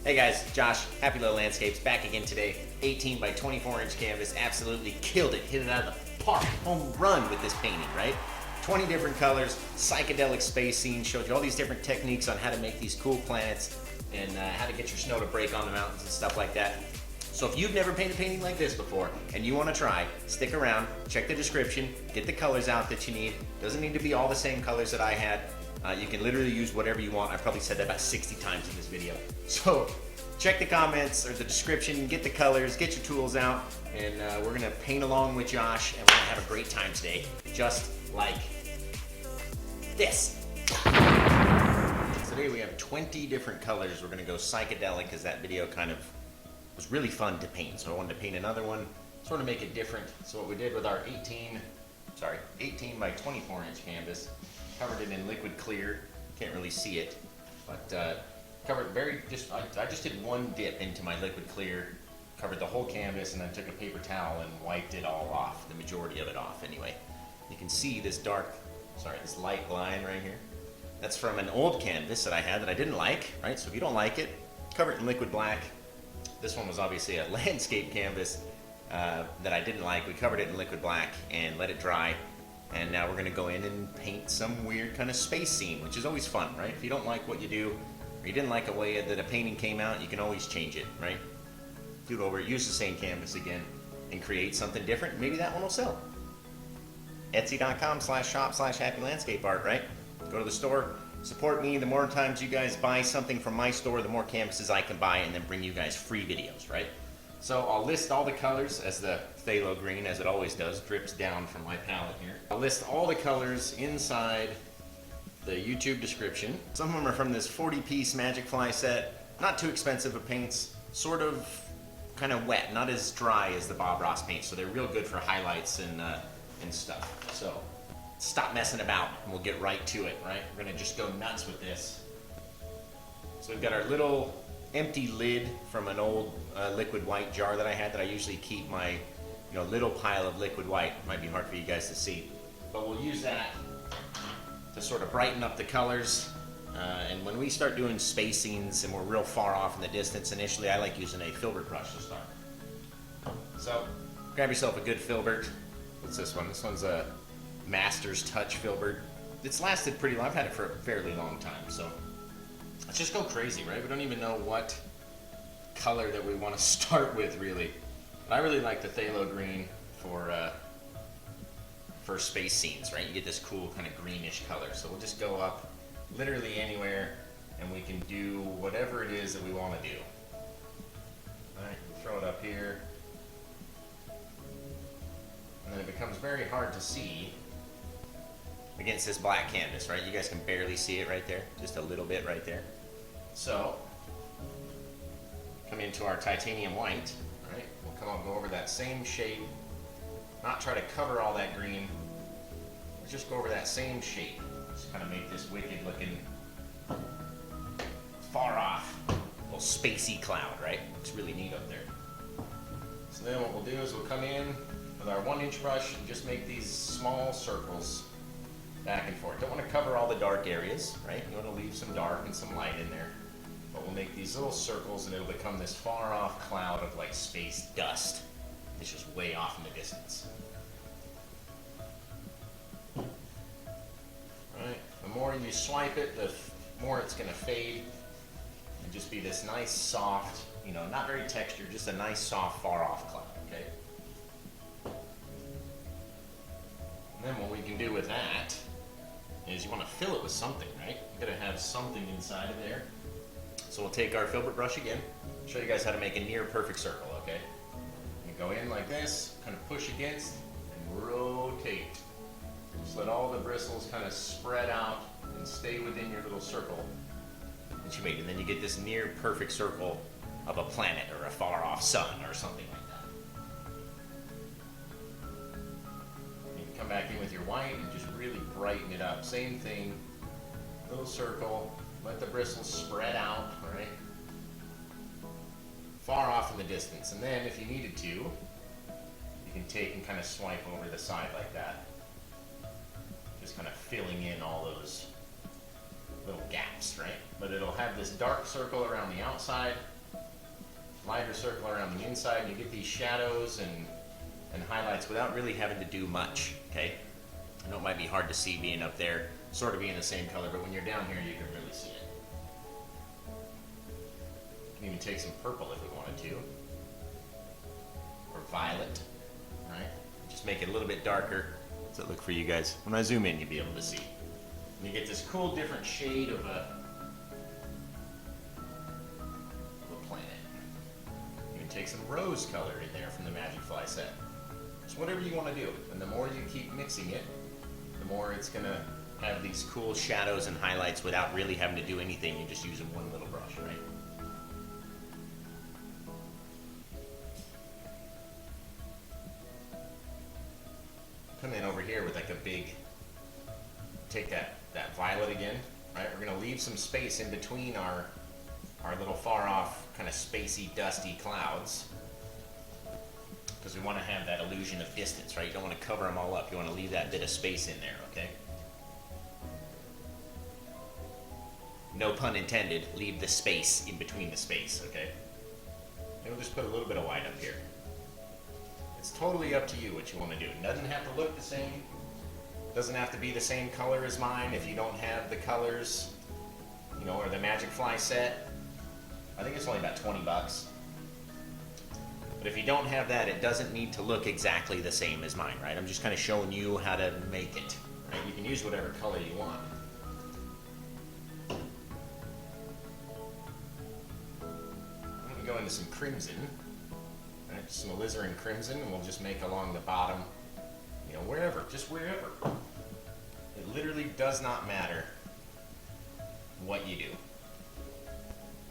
Hey guys, Josh, Happy Little Landscapes, back again today. 18 by 24 inch canvas, absolutely killed it. Hit it out of the park, home run with this painting, right? 20 different colors, psychedelic space scene, showed you all these different techniques on how to make these cool planets and how to get your snow to break on the mountains and stuff like that. So if you've never painted a painting like this before and you want to try, stick around, check the description, get the colors out that you need. Doesn't need to be all the same colors that I had. You can literally use whatever you want. I probably said that about 60 times in this video. So check the comments or the description, get the colors, get your tools out, and we're gonna paint along with Josh, and we're gonna have a great time today, just like this. Today we have 20 different colors. We're gonna go psychedelic because that video kind of was really fun to paint. So I wanted to paint another one, sort of make it different. So what we did with our 18 by 24 inch canvas, covered it in liquid clear. Can't really see it, but covered I just did one dip into my liquid clear, covered the whole canvas, and then took a paper towel and wiped it all off, the majority of it off anyway. You can see this this light line right here. That's from an old canvas that I had that I didn't like, right? So if you don't like it, cover it in liquid black. This one was obviously a landscape canvas that I didn't like. We covered it in liquid black and let it dry. And now we're gonna go in and paint some weird kind of space scene, which is always fun, right? If you don't like what you do, or you didn't like a way that a painting came out, you can always change it, right? Do it over, use the same canvas again, and create something different. Maybe that one will sell. Etsy.com/shop/happylandscapeart, right? Go to the store, support me. The more times you guys buy something from my store, the more canvases I can buy and then bring you guys free videos, right? So I'll list all the colors as the phthalo green, as it always does, drips down from my palette here. I'll list all the colors inside the YouTube description. Some of them are from this 40-piece MagicFly set. Not too expensive of paints, sort of kind of wet, not as dry as the Bob Ross paints, so they're real good for highlights and stuff. So stop messing about and we'll get right to it, right? We're gonna just go nuts with this. So we've got our little empty lid from an old liquid white jar that I had that I usually keep my little pile of liquid white. Might be hard for you guys to see, but we'll use that to sort of brighten up the colors. And when we start doing space scenes and we're real far off in the distance initially, I like using a filbert brush to start. So grab yourself a good filbert. What's this one? This one's a Master's Touch filbert. It's lasted pretty long. I've had it for a fairly long time, so let's just go crazy, right? We don't even know what color that we want to start with, really. But I really like the phthalo green for space scenes, right? You get this cool kind of greenish color. So we'll just go up literally anywhere, and we can do whatever it is that we want to do. All right, we'll throw it up here. And then it becomes very hard to see against this black canvas, right? You guys can barely see it right there, just a little bit right there. So, come into our titanium white, right? We'll go over that same shade, not try to cover all that green, just go over that same shape. Just kind of make this wicked looking, far off, little spacey cloud, right? Looks really neat up there. So then what we'll do is we'll come in with our 1-inch brush and just make these small circles back and forth. Don't want to cover all the dark areas, right? You want to leave some dark and some light in there. But we'll make these little circles and it'll become this far off cloud of like space dust. It's just way off in the distance. Right? The more you swipe it, the more it's going to fade and just be this nice soft, not very textured, just a nice soft far off cloud, okay? And then what we can do with that is you want to fill it with something, right? You gotta have something inside of there. So we'll take our filbert brush again, show you guys how to make a near perfect circle, okay? You go in like this, kind of push against, and rotate. Just let all the bristles kind of spread out and stay within your little circle that you made. And then you get this near perfect circle of a planet or a far off sun or something like that. You can come back in with your white and just really brighten it up. Same thing, little circle, let the bristles spread out, right? Far off in the distance. And then if you needed to, you can take and kind of swipe over the side like that. Just kind of filling in all those little gaps, right? But it'll have this dark circle around the outside, lighter circle around the inside, and you get these shadows and highlights without really having to do much, okay? I know it might be hard to see being up there, sort of being the same color, but when you're down here, you can really see it. You can even take some purple if we wanted to, or violet, right? Just make it a little bit darker. So look for you guys. When I zoom in, you'll be able to see. And you get this cool different shade of a planet. You can take some rose color in there from the MagicFly set. Just whatever you want to do. And the more you keep mixing it, the more it's going to have these cool shadows and highlights without really having to do anything. You're just using one little brush, right? Come in over here with like a big, take that violet again, right? We're gonna leave some space in between our little far off, kind of spacey, dusty clouds, because we want to have that illusion of distance, right? You don't want to cover them all up. You want to leave that bit of space in there, okay? No pun intended, leave the space in between the space, okay? And we'll just put a little bit of white up here. It's totally up to you what you want to do. It doesn't have to look the same. It doesn't have to be the same color as mine if you don't have the colors, you know, or the MagicFly set. I think it's only about 20 bucks. But if you don't have that, it doesn't need to look exactly the same as mine, right? I'm just kind of showing you how to make it, right? You can use whatever color you want. I'm going to go into some crimson. Right, some Alizarin crimson, and we'll just make along the bottom, you know, wherever, just wherever. It literally does not matter what you do.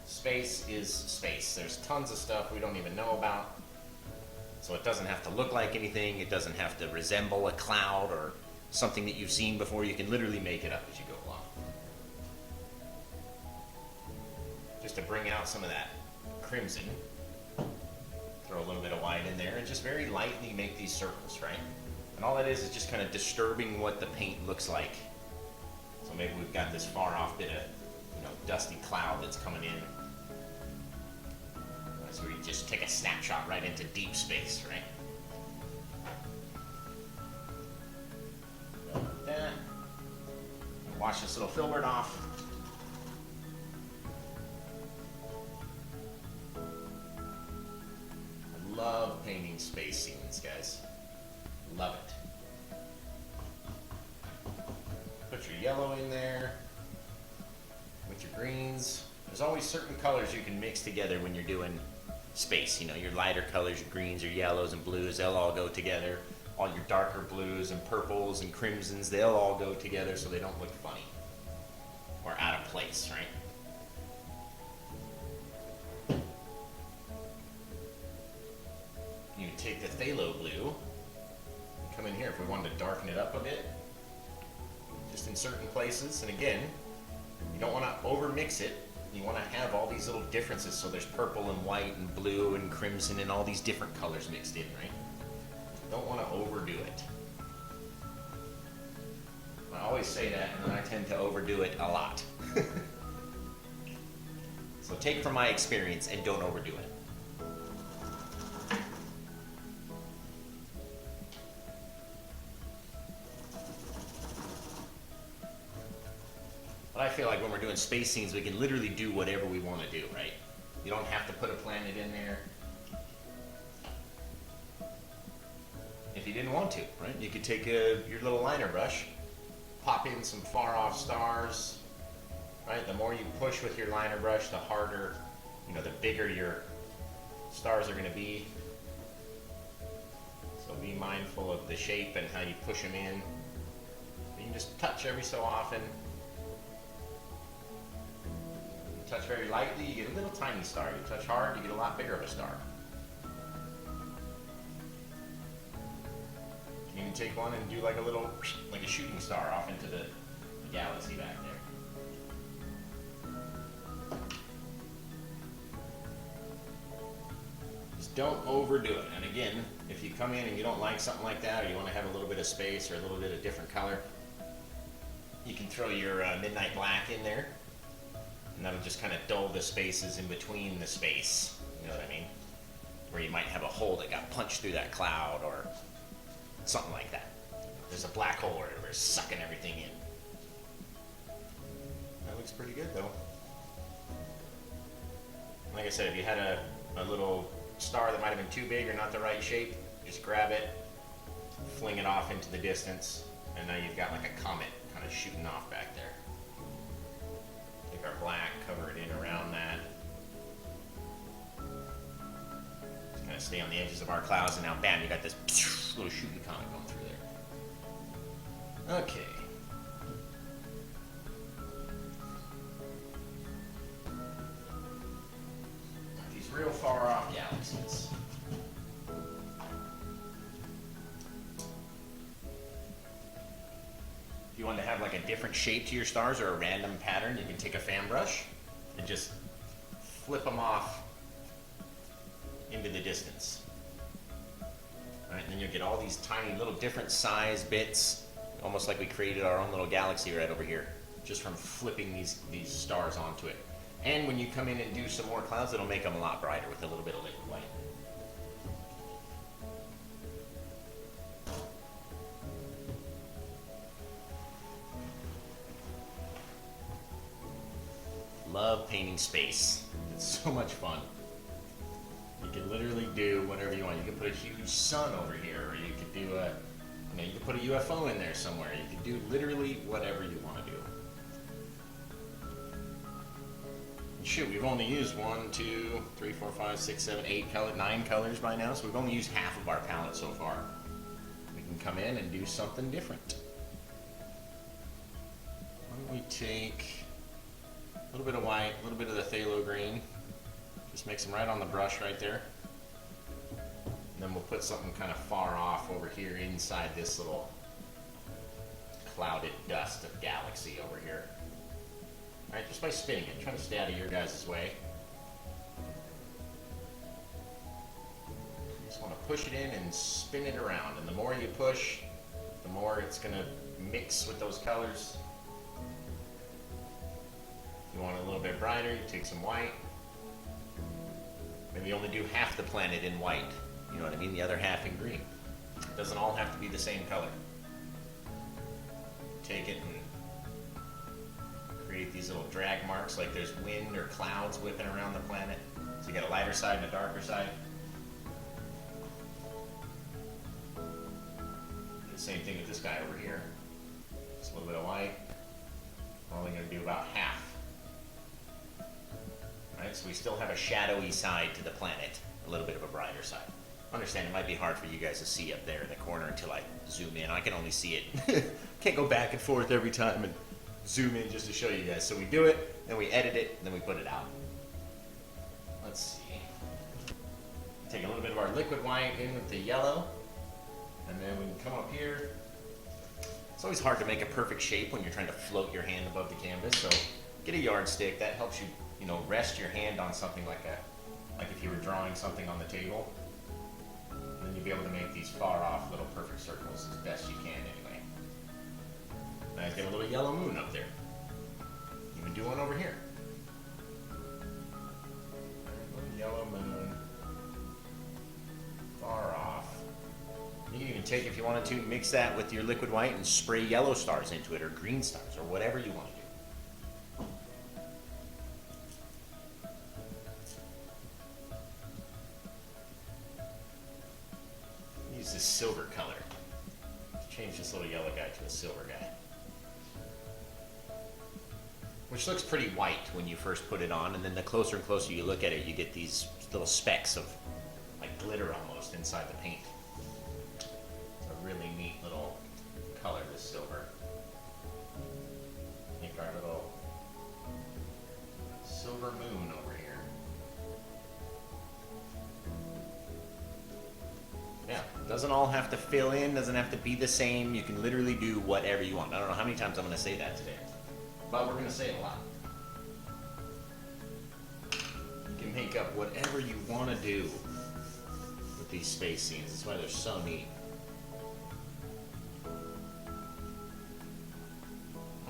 Space is space. There's tons of stuff we don't even know about, so it doesn't have to look like anything. It doesn't have to resemble a cloud or something that you've seen before. You can literally make it up as you go along. Just to bring out some of that crimson, throw a little bit of white in there and just very lightly make these circles, right? And all that is just kind of disturbing what the paint looks like. So maybe we've got this far off bit of, you know, dusty cloud that's coming in. So we just take a snapshot right into deep space, right? Like that. Wash this little filbert off. Love painting space scenes, guys. Love it. Put your yellow in there with your greens. There's always certain colors you can mix together when you're doing space. You know, your lighter colors, your greens, your yellows and blues, they'll all go together. All your darker blues and purples and crimsons, they'll all go together so they don't look funny or out of place, right? You can take the phthalo blue, come in here if we wanted to darken it up a bit, just in certain places. And again, you don't want to over mix it. You want to have all these little differences, so there's purple and white and blue and crimson and all these different colors mixed in, right? Don't want to overdo it. I always say that, and then I tend to overdo it a lot. So take from my experience and don't overdo it. But I feel like when we're doing space scenes, we can literally do whatever we want to do, right? You don't have to put a planet in there if you didn't want to, right? You could take your little liner brush, pop in some far off stars, right? The more you push with your liner brush, the harder, you know, the bigger your stars are going to be. So be mindful of the shape and how you push them in. You can just touch every so often. Touch very lightly, you get a little tiny star. You touch hard, you get a lot bigger of a star. You can take one and do like a little, like a shooting star off into the galaxy back there. Just don't overdo it. And again, if you come in and you don't like something like that, or you want to have a little bit of space or a little bit of different color, You can throw your midnight black in there, and that'll just kind of dull the spaces in between the space. You know what I mean? Where you might have a hole that got punched through that cloud or something like that. There's a black hole where we're sucking everything in. That looks pretty good though. Like I said, if you had a little star that might have been too big or not the right shape, just grab it, fling it off into the distance, and now you've got like a comet kind of shooting off back there. Take our black, cover it in around that. Just kind of stay on the edges of our clouds, and now bam, you got this little shooting comet going through there. Okay. These real far off galaxies. If you want to have like a different shape to your stars or a random pattern, you can take a fan brush and just flip them off into the distance. All right, and then you'll get all these tiny little different size bits, almost like we created our own little galaxy right over here, just from flipping these stars onto it. And when you come in and do some more clouds, it'll make them a lot brighter with a little bit of liquid white. Love painting space. It's so much fun. You can literally do whatever you want. You can put a huge sun over here, or you could do you could put a UFO in there somewhere. You can do literally whatever you want to do. And shoot, we've only used 1, 2, 3, 4, 5, 6, 7, 8 colors, 9 colors by now, so we've only used half of our palette so far. We can come in and do something different. Why don't we take a little bit of white, a little bit of the phthalo green. Just mix them right on the brush right there. And then we'll put something kind of far off over here inside this little clouded dust of galaxy over here. All right, just by spinning it, trying to stay out of your guys' way. You just want to push it in and spin it around. And the more you push, the more it's going to mix with those colors. You want it a little bit brighter, you take some white. Maybe only do half the planet in white. You know what I mean? The other half in green. It doesn't all have to be the same color. Take it and create these little drag marks like there's wind or clouds whipping around the planet. So you got a lighter side and a darker side. The same thing with this guy over here. Just a little bit of white. We're only going to do about half. Right, so we still have a shadowy side to the planet, a little bit of a brighter side. Understand it might be hard for you guys to see up there in the corner until I zoom in. I can only see it. Can't go back and forth every time and zoom in just to show you guys. So we do it, then we edit it, and then we put it out. Let's see. Take a little bit of our liquid white in with the yellow, and then we can come up here. It's always hard to make a perfect shape when you're trying to float your hand above the canvas, so get a yardstick. That helps you, rest your hand on something like if you were drawing something on the table. And then you'll be able to make these far off little perfect circles as best you can anyway. Now get a little yellow moon up there. You can do one over here. A little yellow moon. Far off. You can even take, if you wanted to, mix that with your liquid white and spray yellow stars into it, or green stars, or whatever you want to do. Use this silver color. Change this little yellow guy to a silver guy. Which looks pretty white when you first put it on, and then the closer and closer you look at it, you get these little specks of like glitter almost inside the paint. It's a really neat little color, this silver. Make our little silver moon over here. Yeah, doesn't all have to fill in, doesn't have to be the same. You can literally do whatever you want. I don't know how many times I'm going to say that today, but we're going to say it a lot. You can make up whatever you want to do with these space scenes. That's why they're so neat.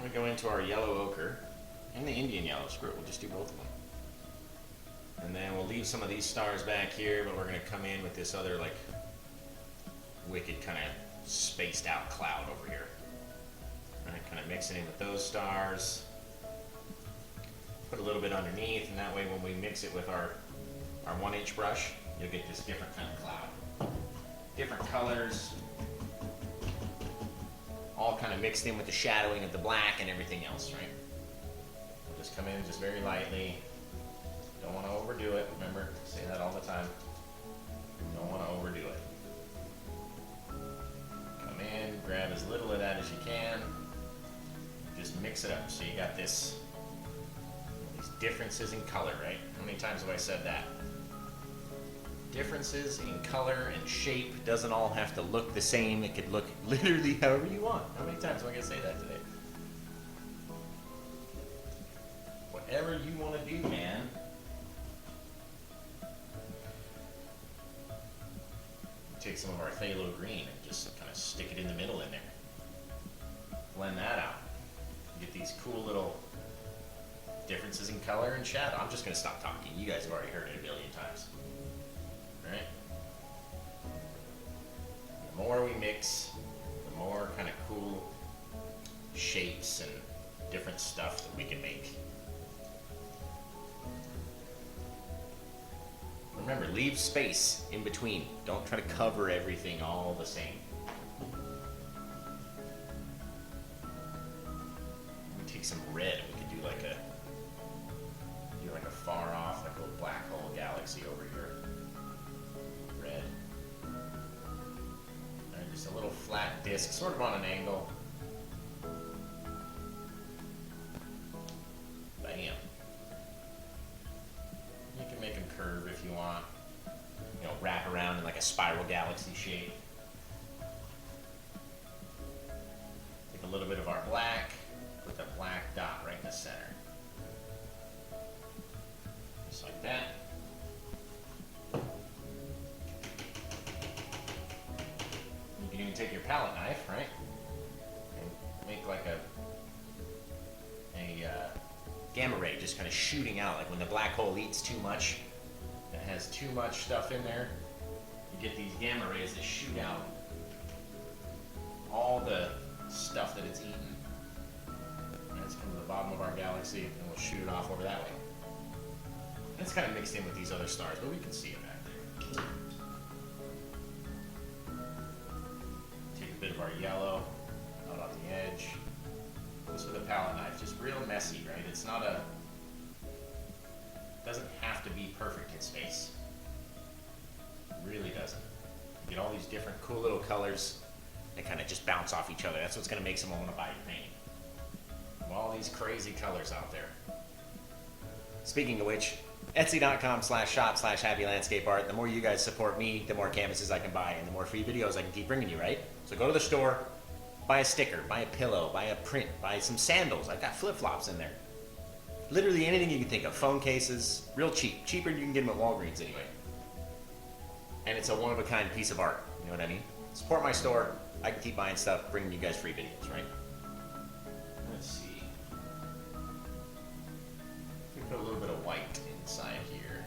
I'm gonna go into our yellow ochre and the Indian yellow. Screw it, we'll just do both of them. And then we'll leave some of these stars back here, but we're gonna come in with this other like wicked kind of spaced out cloud over here. Alright, kind of mix it in with those stars. Put a little bit underneath, and that way when we mix it with our 1-inch brush, you'll get this different kind of cloud. Different colors, all kind of mixed in with the shadowing of the black and everything else, right? We'll just come in just very lightly. Don't want to overdo it. Remember, I say that all the time. Don't want to overdo it. Come in, grab as little of that as you can. Just mix it up. So you got these differences in color, right? How many times have I said that? Differences in color and shape doesn't all have to look the same. It could look literally however you want. How many times am I going to say that today? Whatever you want to do, man. Take some of our phthalo green and just kind of stick it in the middle in there. Blend that out. Get these cool little differences in color and shadow. I'm just going to stop talking. You guys have already heard it a billion times. Right? The more we mix, the more kind of cool shapes and different stuff that we can make. Remember, leave space in between. Don't try to cover everything all the same. We take some red. We could do like a far off, like a little black hole galaxy over here. Red. And just a little flat disc, sort of on an angle. Bam. You can make them curve if you want. You know, wrap around in like a spiral galaxy shape. Take a little bit of our black, put the black dot right in the center. Just like that. You can even take your palette knife, right? And make like a gamma ray just kind of shooting out, like when the black hole eats too much, it has too much stuff in there, you get these gamma rays that shoot out all the stuff that it's eaten. Let's come to the bottom of our galaxy and we'll shoot it off over that way. It's kind of mixed in with these other stars, but we can see it back there. Take a bit of our yellow out on the edge. This with a palette knife, just real messy, right? It's not it doesn't have to be perfect in space. It really doesn't. You get all these different cool little colors that kind of just bounce off each other. That's what's going to make someone want to buy your painting. All these crazy colors out there. Speaking of which, Etsy.com/shop/happylandscapeart. The more you guys support me, the more canvases I can buy and the more free videos I can keep bringing you, right? So go to the store, buy a sticker, buy a pillow, buy a print, buy some sandals. I've got flip-flops in there. Literally anything you can think of. Phone cases, real cheap. Cheaper than you can get them at Walgreens anyway. And it's a one-of-a-kind piece of art. You know what I mean? Support my store. I can keep buying stuff, bringing you guys free videos, right? Let's see. We put a little bit of white inside here.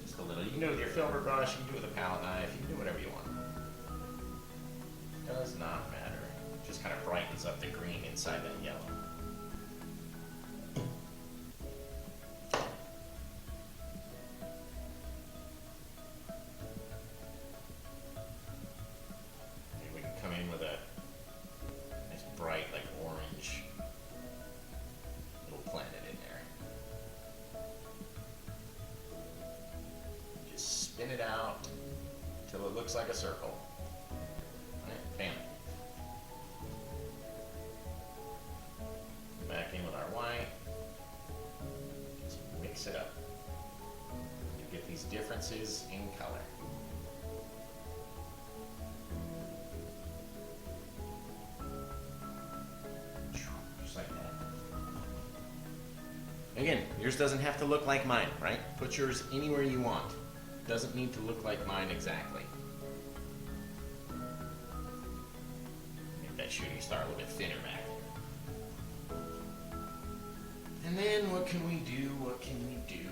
Just a little. You can do it with your filbert brush, you can do it with a palette knife, you can do whatever you want. Does not matter. It just kind of brightens up the green inside that yellow. Maybe we can come in with a nice bright, like orange little planet in there. Just spin it out until it looks like a circle. Bam. Back in with our white. Just mix it up. You get these differences in color. Just like that. Again, yours doesn't have to look like mine, right? Put yours anywhere you want. Doesn't need to look like mine exactly. Make that shooting star a little bit thinner back. And then what can we do? What can we do?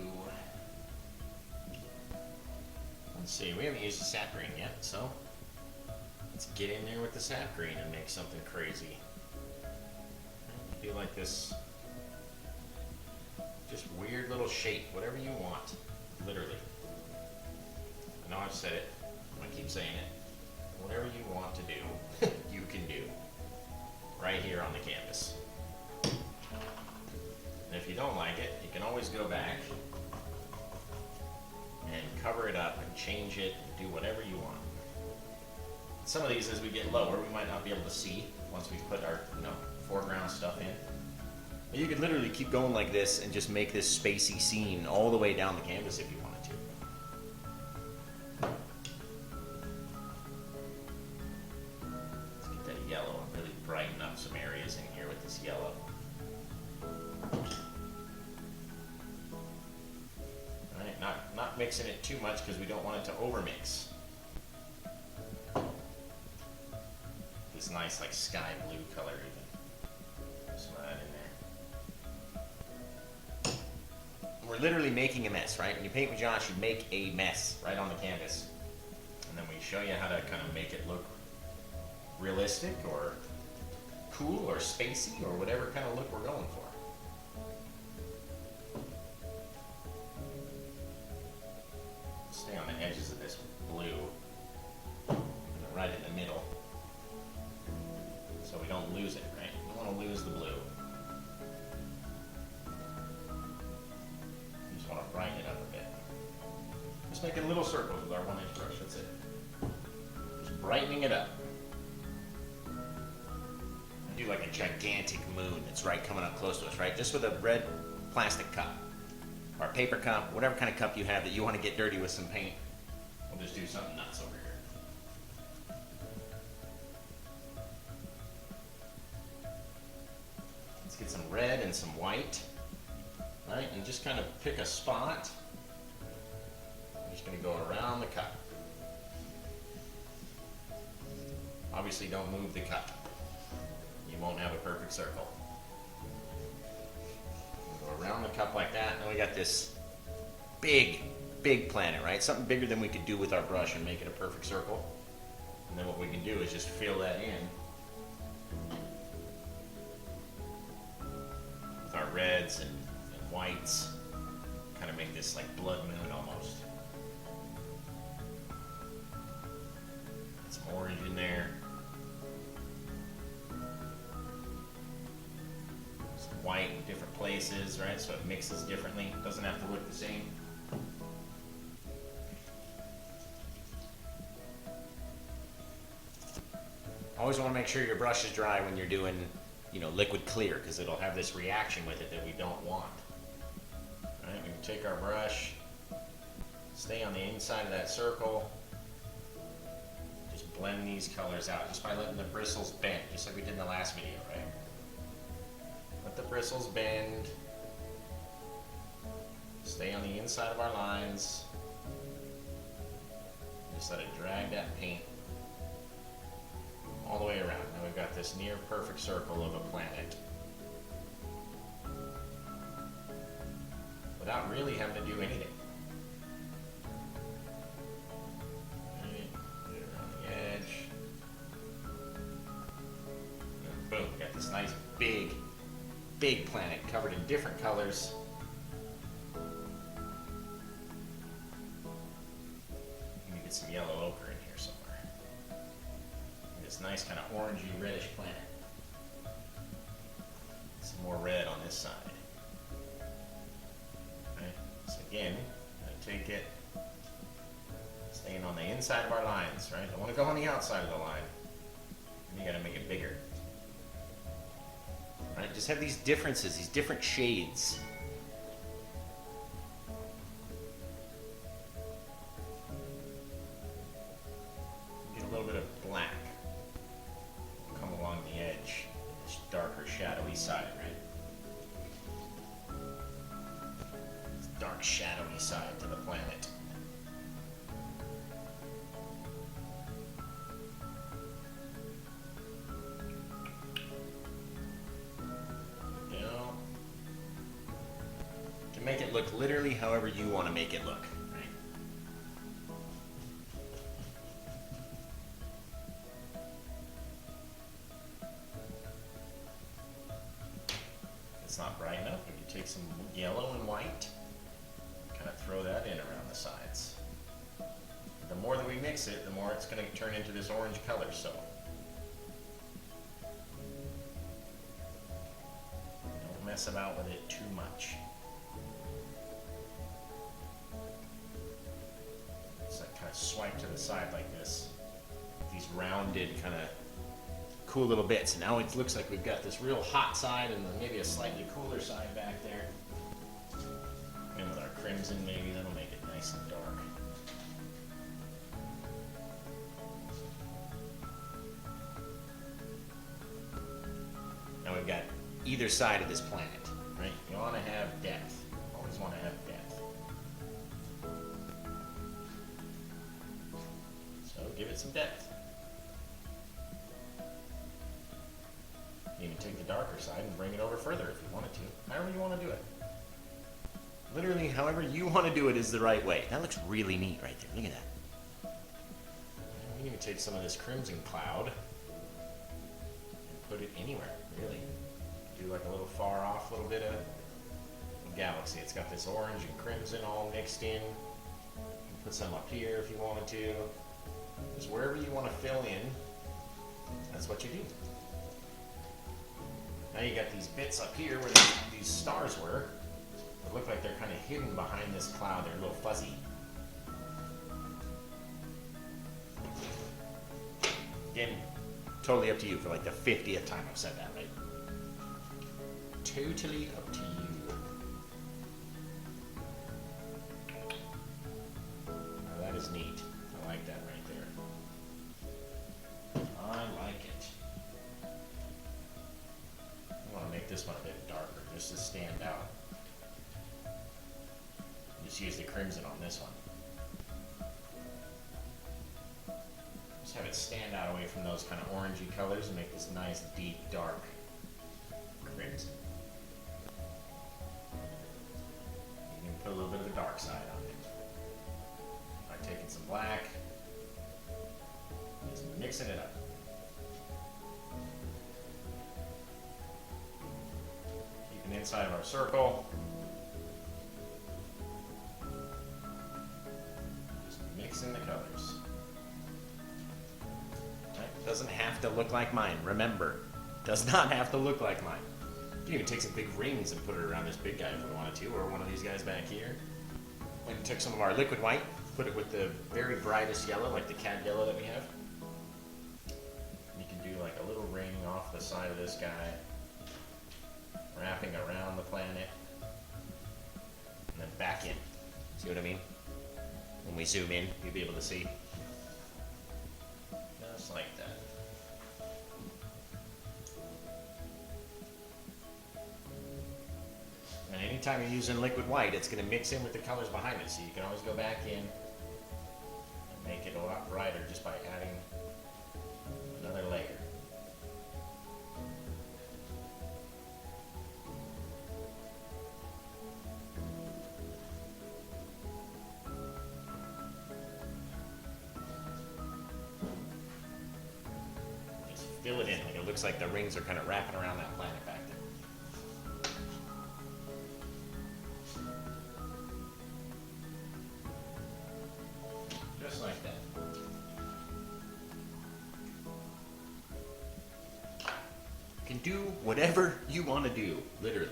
Let's see, we haven't used the sap green yet, so let's get in there with the sap green and make something crazy. I feel like this, just weird little shape, whatever you want, literally. I know I've said it, I keep saying it. Whatever you want to do, you can do right here on the canvas. And if you don't like it, you can always go back and cover it up and change it and do whatever you want. Some of these, as we get lower, we might not be able to see once we put our, foreground stuff in. But you could literally keep going like this and just make this spacey scene all the way down the canvas if you wanted to. Let's get that yellow and really brighten up some areas in here with this yellow. Alright, not mixing it too much because we don't want it to overmix. This nice like sky blue color even. Some of that in there. We're literally making a mess, right? When you paint with Josh, you make a mess right on the canvas. And then we show you how to kind of make it look realistic or cool or spacey or whatever kind of look we're going for. Stay on the edges of this blue, right in the middle, so we don't lose it, right? We don't want to lose the blue. We just want to brighten it up a bit. Just making little circles with our 1-inch brush, that's it. Just brightening it up. Do like a gigantic moon that's right coming up close to us, right? Just with a red plastic cup. Or a paper cup, whatever kind of cup you have that you want to get dirty with some paint. We'll just do something nuts over here. Let's get some red and some white, right? And just kind of pick a spot. I'm just going to go around the cup. Obviously don't move the cup. You won't have a perfect circle. Around the cup like that, and then we got this big planet, right? Something bigger than we could do with our brush and make it a perfect circle. And then what we can do is just fill that in with our reds and whites. Kind of make this like blood moon almost. Get some orange in there. White in different places, right? So it mixes differently. It doesn't have to look the same. Always want to make sure your brush is dry when you're doing, liquid clear, because it'll have this reaction with it that we don't want. All right, we can take our brush, stay on the inside of that circle, just blend these colors out just by letting the bristles bend, just like we did in the last video, right? Let the bristles bend. Stay on the inside of our lines. Just let it drag that paint all the way around. Now we've got this near perfect circle of a planet. Without really having to do anything. Right, get it around the edge. And boom, we got this nice big planet covered in different colors. Let me get some yellow ochre in here somewhere. This nice kind of orangey reddish planet. Some more red on this side. Okay. So again, I take it, staying on the inside of our lines, right? I want to go on the outside of the line. And you got to make it bigger. Right? Just have these differences, these different shades. Get a little bit of black. Come along the edge, this darker, shadowy side, right? This dark, shadowy side to the planet. literally however you want to make it look, right? It's not bright enough. We can take some yellow and white, kind of throw that in around the sides. The more that we mix it, the more it's going to turn into this orange color, so don't mess about with it too much. Just like kind of swipe to the side like this. These rounded kind of cool little bits. And now it looks like we've got this real hot side and then maybe a slightly cooler side back there. And with our crimson maybe, that'll make it nice and dark. Now we've got either side of this planet, right? You want to have depth. Always want to have depth. So give it some depth. You can take the darker side and bring it over further if you wanted to. However you want to do it. Literally, however you want to do it is the right way. That looks really neat right there. Look at that. You can take some of this crimson cloud and put it anywhere, really. Do like a little far off little bit of galaxy. It's got this orange and crimson all mixed in. You can put some up here if you wanted to. Just wherever you want to fill in, that's what you do. Now you got these bits up here where these stars were. They look like they're kind of hidden behind this cloud. They're a little fuzzy. Again, totally up to you for like the 50th time I've said that, right? Totally up to you. Now that is neat. I like that right there. I like it. I want to make this one a bit darker just to stand out. Just use the crimson on this one. Just have it stand out away from those kind of orangey colors and make this nice, deep, dark crimson. You can put a little bit of the dark side on it. By taking some black, just mixing it up. Keeping the inside of our circle. Just mixing the colors. Right? Doesn't have to look like mine. Remember, does not have to look like mine. You can even take some big rings and put it around this big guy if we wanted to, or one of these guys back here. And took some of our liquid white, put it with the very brightest yellow, like the cad yellow that we have. You can do like a little ring off the side of this guy, wrapping around the planet, and then back in. See what I mean? When we zoom in, you'll be able to see. Just like that. And anytime you're using liquid white, it's going to mix in with the colors behind it, so you can always go back in and make it a lot brighter just by adding another layer. Just fill it in. Like it looks like the rings are kind of wrapping around that planet back there. Just like that. You can do whatever you want to do, literally.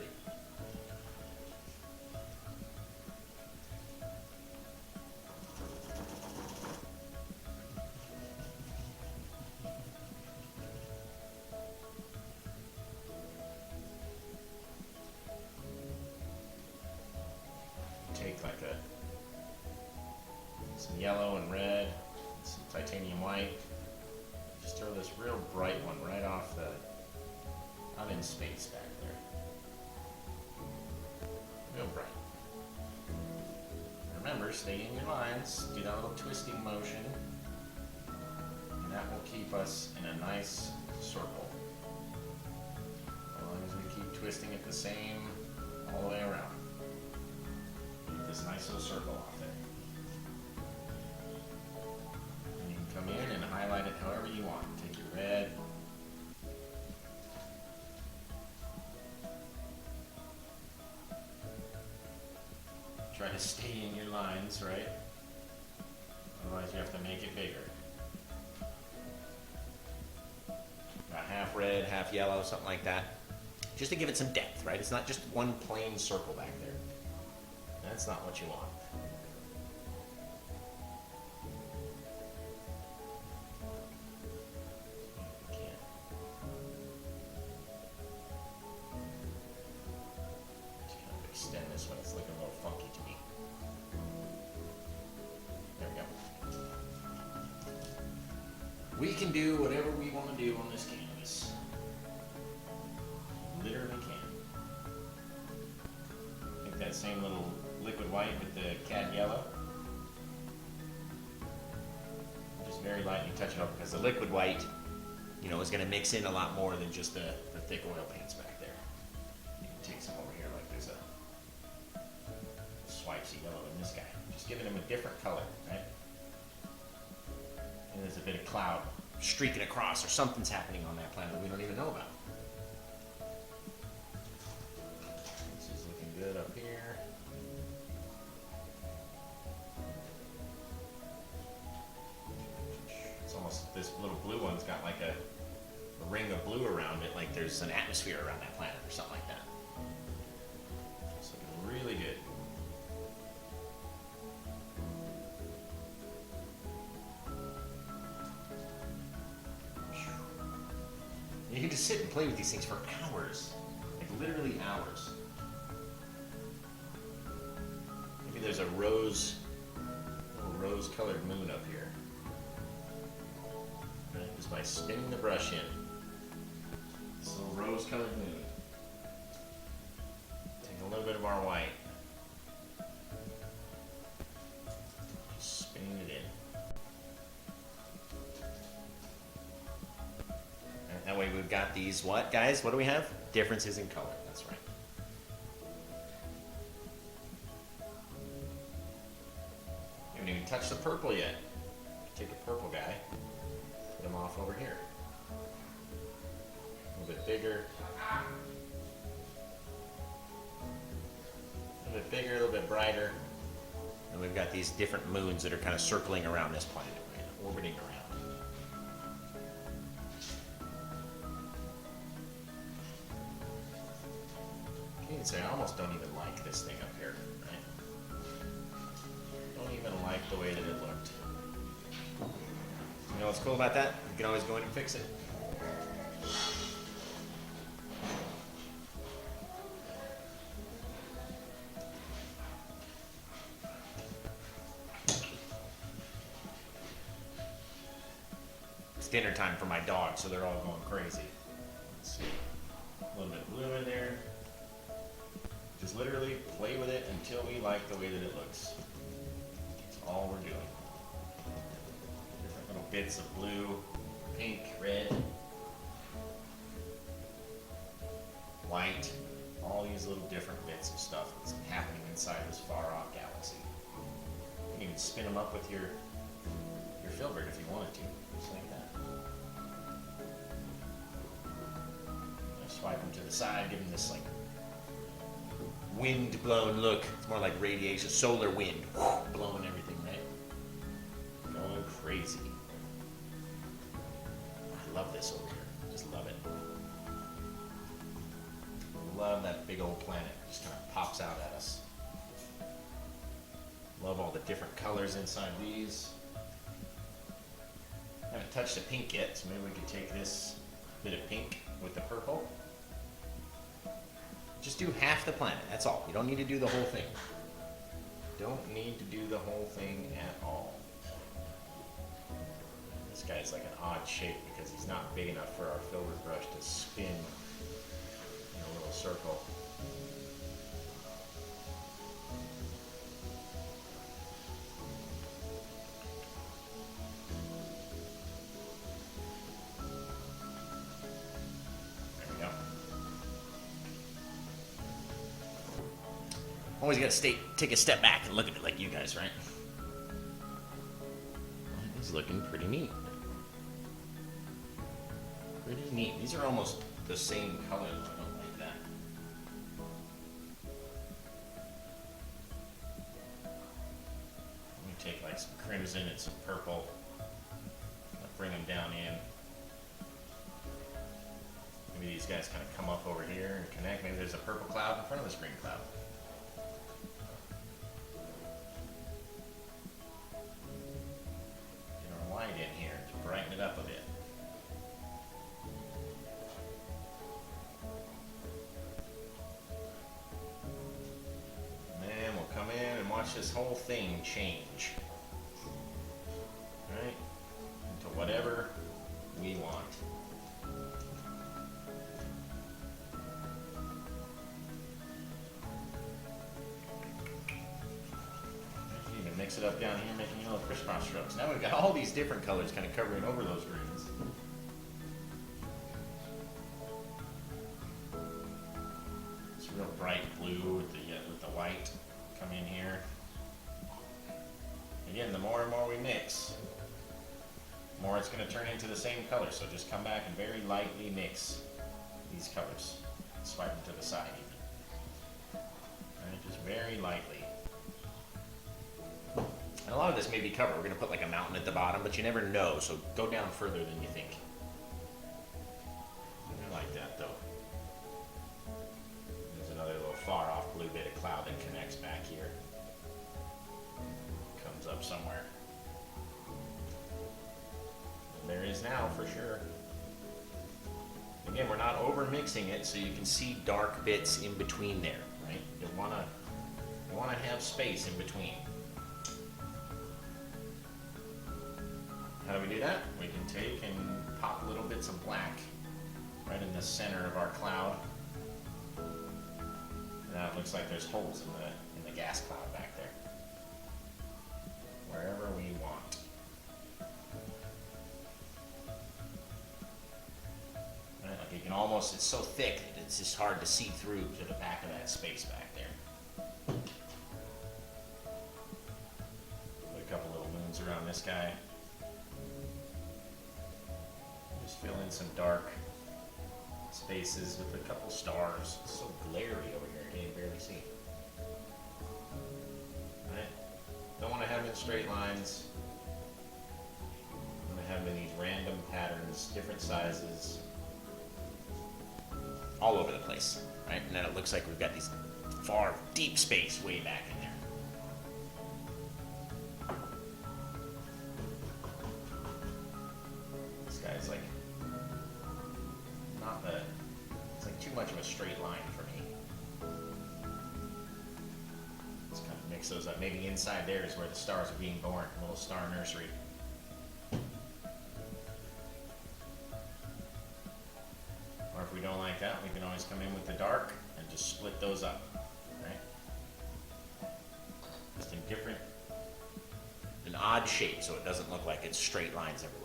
Take like some yellow and red, some titanium white. Just throw this real bright one right off the, out in space back there. Real bright. Remember, stay in your lines, do that little twisting motion, and that will keep us in a nice circle. As long as we keep twisting it the same all the way around. this nice little circle off there. And you can come in and highlight it however you want. Take your red. Try to stay in your lines, right? Otherwise you have to make it bigger. About half red, half yellow, something like that. Just to give it some depth, right? It's not just one plain circle back there. That's not what you want. Just kind of extend this one. It's looking a little funky to me. There we go. We can do whatever we want to do on this canvas. Literally can. Take that same little liquid white with the cad yellow. Just very lightly touch it over because the liquid white, you know, is going to mix in a lot more than just the thick oil paints back there. You can take some over here, like there's a swipes of yellow in this guy. Just giving him a different color, right? And there's a bit of cloud streaking across, or something's happening on that planet we don't even know about. This is looking good up here. It's almost, this little blue one's got like a ring of blue around it, like there's an atmosphere around that planet or something like that. It's looking really good. You can just sit and play with these things for hours, like literally hours. Maybe there's a little rose-colored moon up here. Right? Just by spinning the brush in, this little rose-colored moon. Take a little bit of our white, just spinning it in. That way we've got these, what guys? What do we have? Differences in color, that's right. We haven't even touched the purple yet. Take a purple guy, put him off over here. A little bit bigger. A little bit bigger, a little bit brighter. And we've got these different moons that are kind of circling around this planet, right? Orbiting around. Say, I almost don't even like this thing up here, right? Don't even like the way that it looked. You know what's cool about that? You can always go in and fix it. It's dinner time for my dog, so they're all going crazy. Let's see. A little bit of blue in there. Just literally play with it until we like the way that it looks. That's all we're doing. Different little bits of blue, pink, red, white, all these little different bits of stuff that's happening inside this far-off galaxy. You can even spin them up with your filbert if you wanted to, just like that. Swipe them to the side, give them this like wind-blown look. It's more like radiation, solar wind, blowing everything, right? Going crazy. I love this over here. Just love it. Love that big old planet. Just kind of pops out at us. Love all the different colors inside these. Haven't touched the pink yet, so maybe we could take this bit of pink with the purple. Just do half the planet, that's all. You don't need to do the whole thing. Don't need to do the whole thing at all. This guy's like an odd shape because he's not big enough for our filbert brush to spin in a little circle. Always got to take a step back and look at it like you guys, right? It's looking pretty neat. Pretty neat. These are almost the same color, though. I don't like that. Let me take like some crimson and some purple. I'll bring them down in. Maybe these guys kind of come up over here and connect. Maybe there's a purple cloud in front of this green cloud. Get our light in here to brighten it up a bit. And then we'll come in and watch this whole thing change. Right? Into whatever we want. Mix it up down here, making little crisscross strokes. Now we've got all these different colors kind of covering over those greens. It's real bright blue with the white. Come in here. Again, the more and more we mix, the more it's going to turn into the same color. So just come back and very lightly mix these colors. Swipe them to the side even. Alright, just very lightly. And a lot of this may be covered. We're going to put like a mountain at the bottom, but you never know, so go down further than you think. I like that, though. There's another little far-off blue bit of cloud that connects back here. Comes up somewhere. And there is now, for sure. Again, we're not over-mixing it, so you can see dark bits in between there, right? You want to have space in between. How do we do that? We can take and pop little bits of black right in the center of our cloud. Now it looks like there's holes in the gas cloud back there. Wherever we want. Right, like you can almost, it's so thick that it's just hard to see through to the back of that space back there. Put a couple little moons around this guy. Fill in some dark spaces with a couple stars. It's so glary over here, you can barely see. Right? Don't want to have them in straight lines. I'm going to have them in these random patterns, different sizes. All over the place, right? And then it looks like we've got these far, deep space way back in there. This guy's like, it's like too much of a straight line for me. Let's kind of mix those up. Maybe inside there is where the stars are being born, a little star nursery. Or if we don't like that, we can always come in with the dark and just split those up, right? Just in different, an odd shape so it doesn't look like it's straight lines everywhere.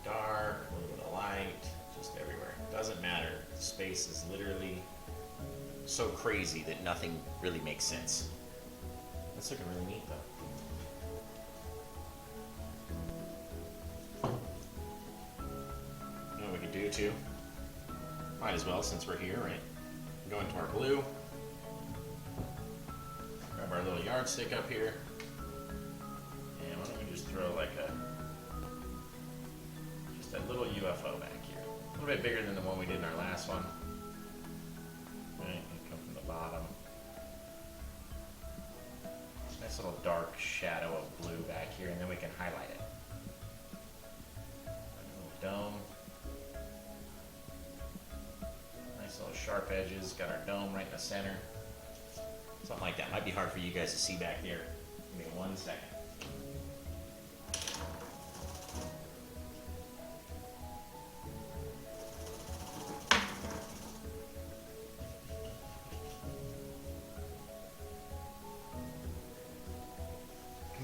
Dark, a little bit of light, just everywhere. Doesn't matter. The space is literally so crazy that nothing really makes sense. That's looking really neat, though. You know what we could do, too? Might as well, since we're here, right? Go into our blue. Grab our little yardstick up here. And why don't we just throw like that little UFO back here. A little bit bigger than the one we did in our last one. Right, and come from the bottom. Nice little dark shadow of blue back here, and then we can highlight it. A little dome. Nice little sharp edges. Got our dome right in the center. Something like that. Might be hard for you guys to see back there. Give me 1 second.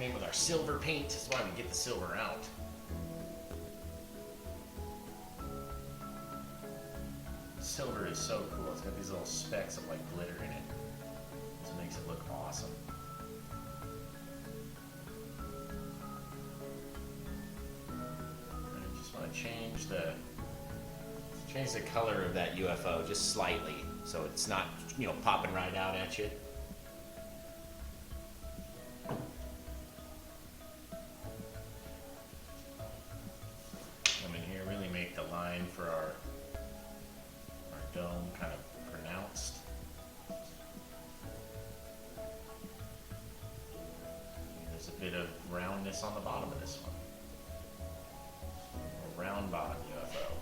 In with our silver paint. That's why we get the silver out. Silver is so cool. It's got these little specks of like glitter in it. This makes it look awesome. And I just want to change the color of that UFO just slightly, so it's not, you know, popping right out at you. Come in here, really make the line for our dome kind of pronounced. There's a bit of roundness on the bottom of this one. A round bottom UFO.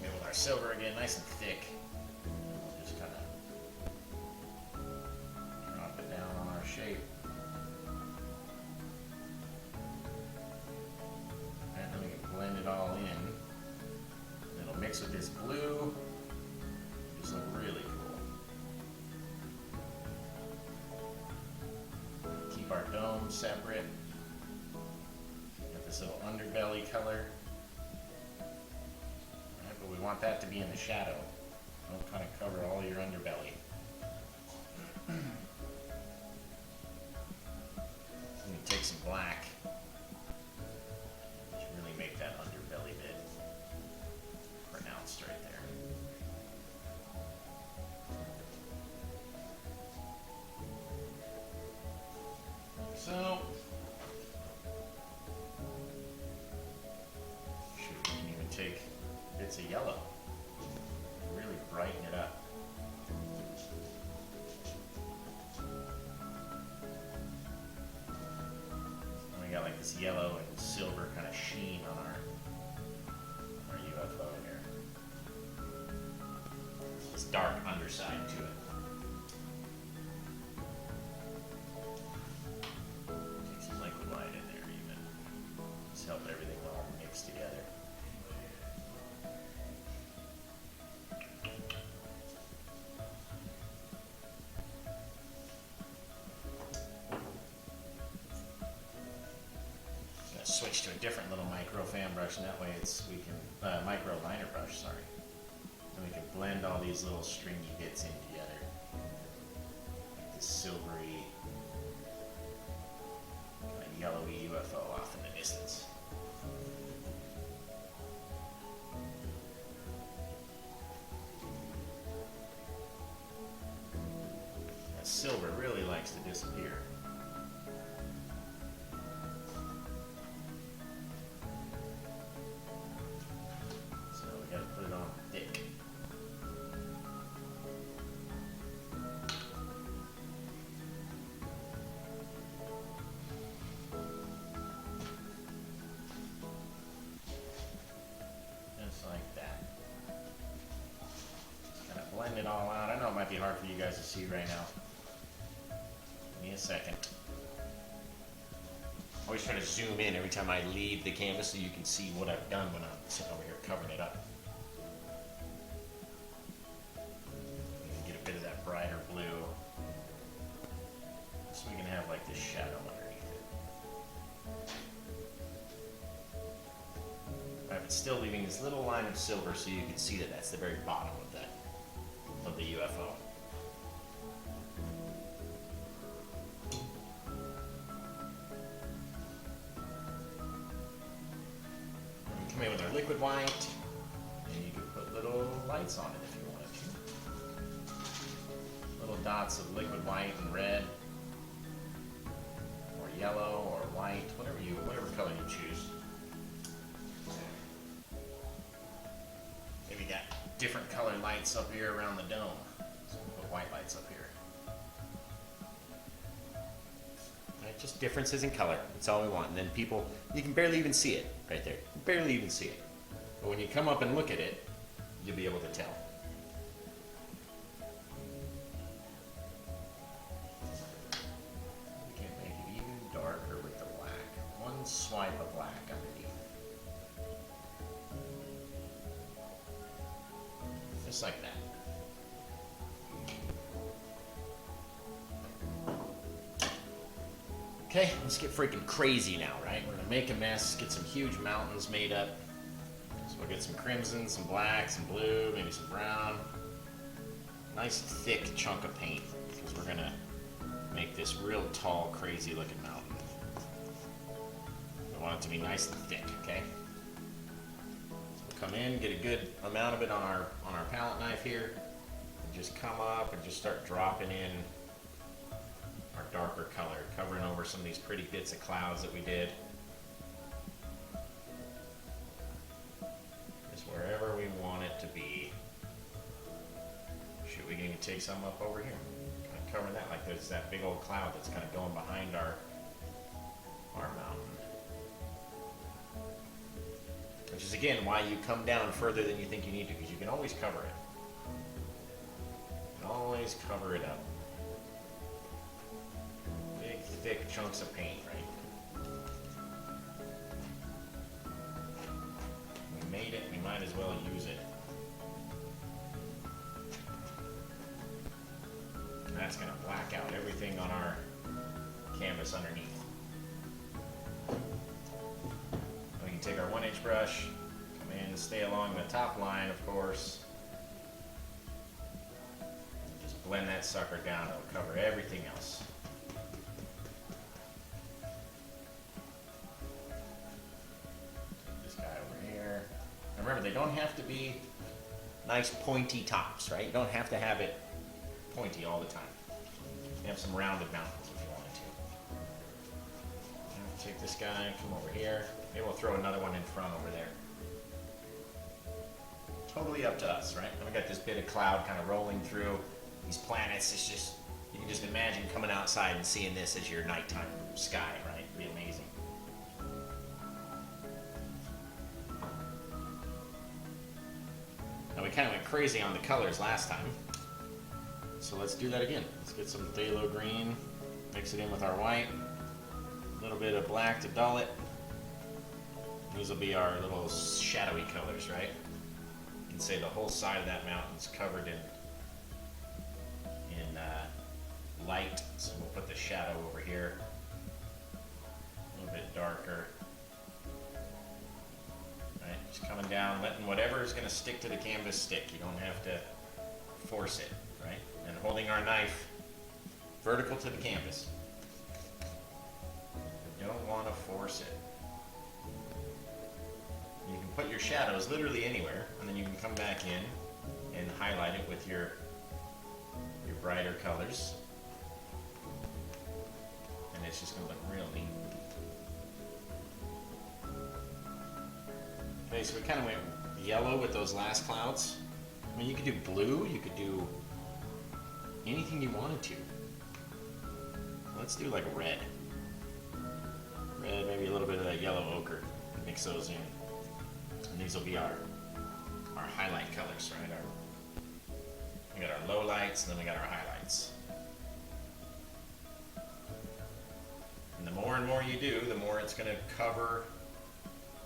With our silver again, nice and thick. We'll just kind of drop it down on our shape. And then we can blend it all in. It'll mix with this blue. Just look really cool. Keep our dome separate. Got this little underbelly color. Alright, but we want that to be in the shadow. Don't kind of cover all your underbelly. Let me take some black. Just really make that underbelly bit pronounced right there. So, shoot, we can even take bits of yellow, really brighten it up. And we got like this yellow and silver kind of sheen on our UFO here. This dark underside to it. Help everything all mix together. I'm gonna switch to a different little micro fan brush, and that way we can micro liner brush. Sorry, and we can blend all these little stringy bits in together, like this silvery, kind of yellowy UFO off in the distance. Silver really likes to disappear. So we gotta put it on thick. Just like that. Kind of blend it all out. I know it might be hard for you guys to see right now. Give me a second. I always try to zoom in every time I leave the canvas so you can see what I've done when I'm sitting over here covering it up. You can get a bit of that brighter blue, so we can have like this shadow underneath it. Right, but still leaving this little line of silver so you can see that that's the very bottom of the UFO. Come in with our liquid white, and you can put little lights on it if you wanted to. Little dots of liquid white and red, or yellow, or white, whatever color you choose. Maybe got different colored lights up here around the dome, so we'll put white lights up here. Right, just differences in color. That's all we want. And then people, you can barely even see it right there. Barely even see it. But when you come up and look at it, you'll be able to tell. We can make it even darker with the black. One swipe of black underneath. Just like that. Okay, let's get freaking crazy now, right? We're gonna make a mess, get some huge mountains made up. So we'll get some crimson, some black, some blue, maybe some brown. Nice thick chunk of paint, because we're gonna make this real tall, crazy looking mountain. We want it to be nice and thick, okay? So we'll come in, get a good amount of it on our palette knife here. And just come up and just start dropping in our darker color, covering over some of these pretty bits of clouds that we did. Just wherever we want it to be. Shoot, we can even take some up over here. Kind of cover that like there's that big old cloud that's kind of going behind our mountain. Which is again why you come down further than you think you need to, because you can always cover it. You can always cover it up. Thick chunks of paint, right? We made it, we might as well use it. And that's going to black out everything on our canvas underneath. We can take our 1-inch brush, come in and stay along the top line, of course. Just blend that sucker down, it'll cover everything else. Remember, they don't have to be nice pointy tops, right? You don't have to have it pointy all the time. You have some rounded mountains if you wanted to. Take this guy, come over here. Maybe we'll throw another one in front over there. Totally up to us, right? And we got this bit of cloud kind of rolling through these planets. It's just, you can just imagine coming outside and seeing this as your nighttime sky, right? It'd be amazing. We kind of went crazy on the colors last time, so let's do that again. Let's get some phthalo green, mix it in with our white, a little bit of black to dull it. These will be our little shadowy colors, right? You can say the whole side of that mountain's covered in light, so we'll put the shadow over here, a little bit darker. Right, just coming down, letting whatever is going to stick to the canvas stick. You don't have to force it, right? And holding our knife vertical to the canvas. You don't want to force it. You can put your shadows literally anywhere, and then you can come back in and highlight it with your brighter colors. And it's just going to look real neat. Okay, so we kind of went yellow with those last clouds. I mean, you could do blue, you could do anything you wanted to. Let's do like red. Red, maybe a little bit of that yellow ochre. Mix those in. And these will be our highlight colors, right? We got our low lights, and then we got our highlights. And the more and more you do, the more it's going to cover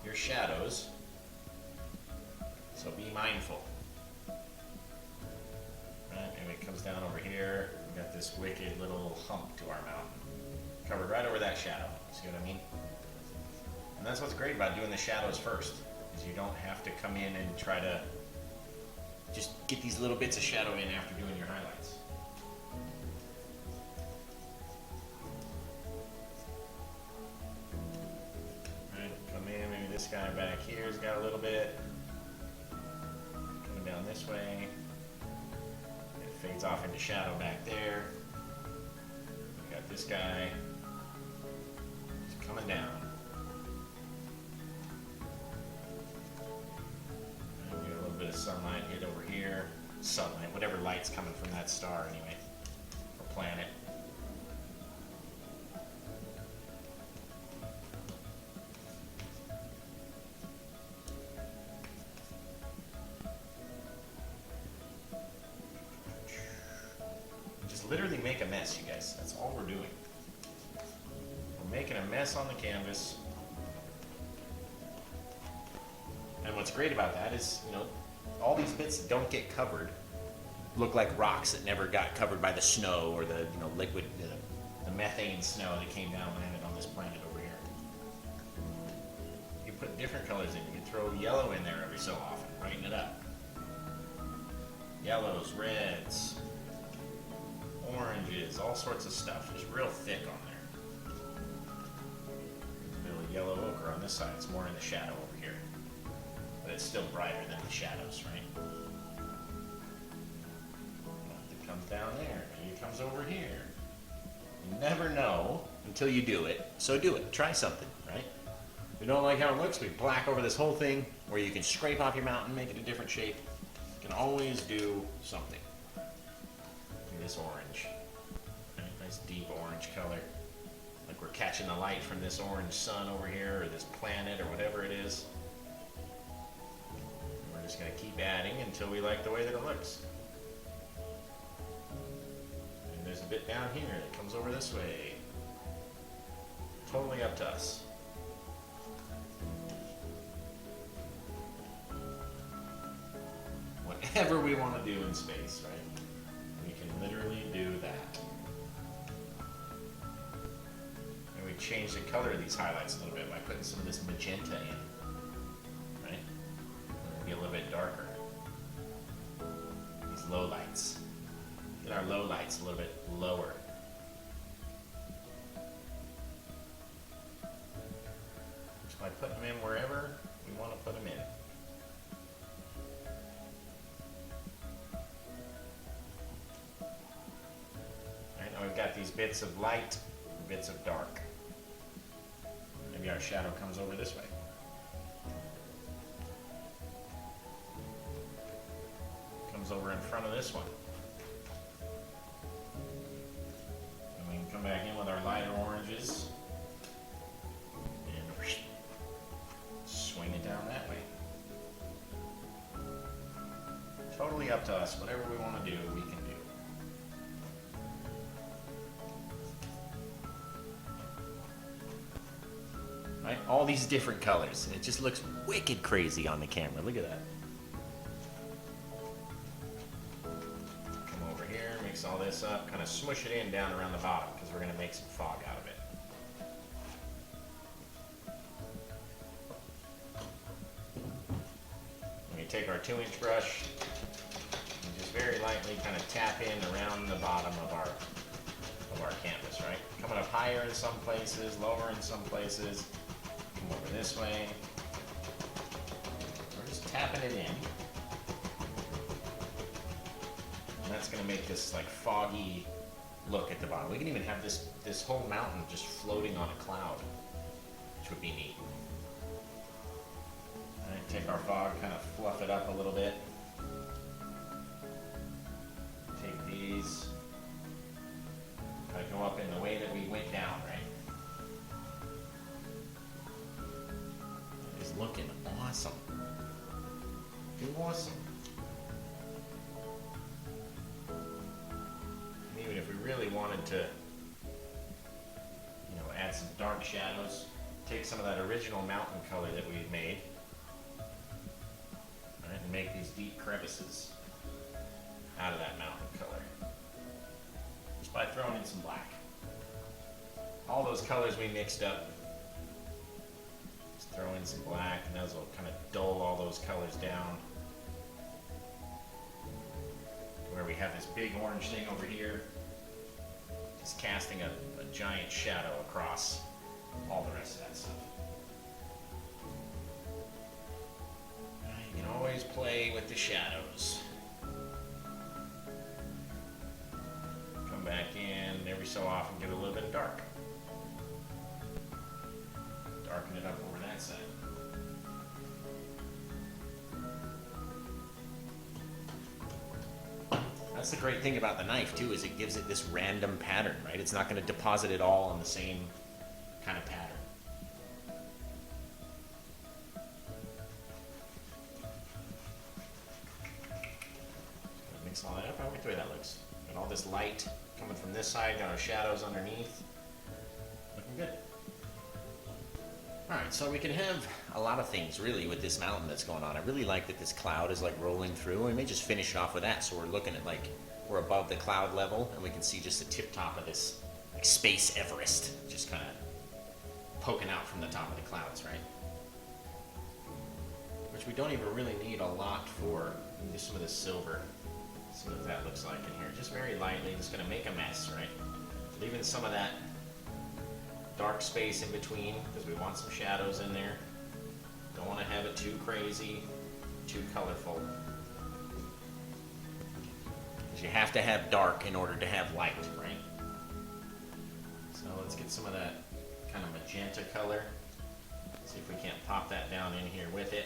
your shadows. So be mindful. Right, and it comes down over here. We got this wicked little hump to our mountain, covered right over that shadow. See what I mean? And that's what's great about doing the shadows first, is you don't have to come in and try to just get these little bits of shadow in after doing your highlights. Right, come in. Maybe this guy back here's got a little bit. Down this way, it fades off into shadow back there. We got this guy just coming down. And we got a little bit of sunlight hit over here. Sunlight, whatever light's coming from that star anyway, or planet. Literally make a mess, you guys. That's all we're doing. We're making a mess on the canvas. And what's great about that is, you know, all these bits that don't get covered look like rocks that never got covered by the snow or the, you know, liquid, the methane snow that came down and landed this planet over here. You put different colors in. You can throw yellow in there every so often, brighten it up. Yellows, reds, oranges, all sorts of stuff. Just real thick on there. There's a little yellow ochre on this side. It's more in the shadow over here. But it's still brighter than the shadows, right? It comes down there. Maybe it comes over here. You never know until you do it. So do it. Try something, right? If you don't like how it looks, we black over this whole thing, or you can scrape off your mountain, make it a different shape. You can always do something. Look at this orange. Right? Nice deep orange color. Like we're catching the light from this orange sun over here, or this planet, or whatever it is. And we're just going to keep adding until we like the way that it looks. And there's a bit down here that comes over this way. Totally up to us. Whatever we want to do in space, right? We can literally do that. And we change the color of these highlights a little bit by putting some of this magenta in, right? Be a little bit darker. These low lights. Get our low lights a little bit lower. Just by putting them in wherever we want to put them in. We've got these bits of light and bits of dark. Maybe our shadow comes over this way. Comes over in front of this one. And we can come back in with our lighter oranges and swing it down that way. Totally up to us. Whatever we want to do, we can do. Right? All these different colors. It just looks wicked crazy on the camera. Look at that. Come over here, mix all this up, kind of smush it in down around the bottom because we're going to make some fog out of it. We take our 2-inch brush and just very lightly kind of tap in around the bottom of our canvas, right? Coming up higher in some places, lower in some places. Come over this way. We're just tapping it in. And that's going to make this like foggy look at the bottom. We can even have this whole mountain just floating on a cloud, which would be neat. All right, take our fog, kind of fluff it up a little bit. Take these, kind of go up in the way that we went down, right? Looking awesome. Awesome. And even if we really wanted to, add some dark shadows, take some of that original mountain color that we made, right, and make these deep crevices out of that mountain color. Just by throwing in some black. All those colors we mixed up. Throw in some black, and those will kind of dull all those colors down. Where we have this big orange thing over here, just casting a giant shadow across all the rest of that stuff. You can always play with the shadows. Come back in every so often, get a little bit of dark. Darken it up over that side. That's the great thing about the knife too, is it gives it this random pattern, right? It's not going to deposit it all on the same kind of pattern. Mix all that up. I like the way that looks. And all this light coming from this side, got our shadows underneath. Looking good. Alright, so we can have a lot of things really with this mountain that's going on. I really like that this cloud is like rolling through, and we may just finish it off with that. So we're looking at like, we're above the cloud level, and we can see just the tip top of this like space Everest just kind of poking out from the top of the clouds, right? Which we don't even really need a lot for. We can do some of the silver. See what that looks like in here. Just very lightly, just gonna make a mess, right? Leaving some of that dark space in between because we want some shadows in there. Don't want to have it too crazy, too colorful. Because you have to have dark in order to have light, right? So let's get some of that kind of magenta color. See if we can't pop that down in here with it.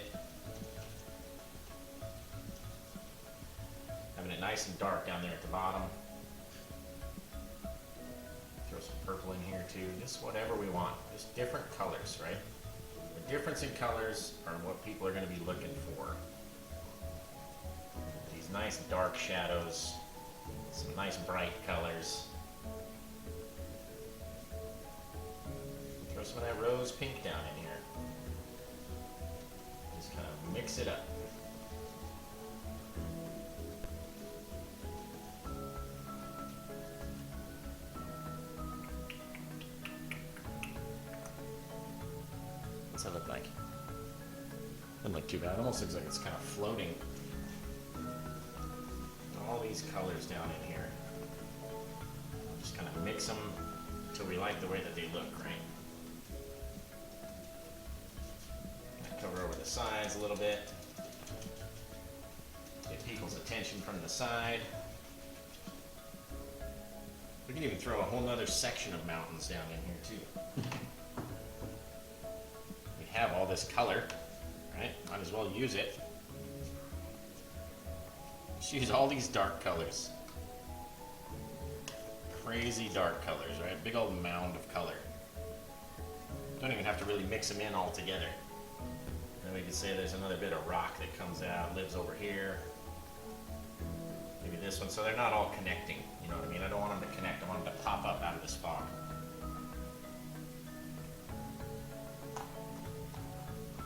Having it nice and dark down there at the bottom. Throw some purple in here too. Just whatever we want. Just different colors, right? The difference in colors are what people are going to be looking for. These nice dark shadows. Some nice bright colors. Throw some of that rose pink down in here. Just kind of mix it up. What's that look like? Doesn't look too bad. It almost looks like it's kind of floating. All these colors down in here. Just kind of mix them until we like the way that they look, right? Cover over the sides a little bit. Get people's attention from the side. We can even throw a whole nother section of mountains down in here too. We have all this color, right? Might as well use it. Just use all these dark colors. Crazy dark colors, right? Big old mound of color. Don't even have to really mix them in all together. Then we could say there's another bit of rock that comes out, lives over here. Maybe this one. So they're not all connecting. You know what I mean? I don't want them to connect. I want them to pop up out of this fog.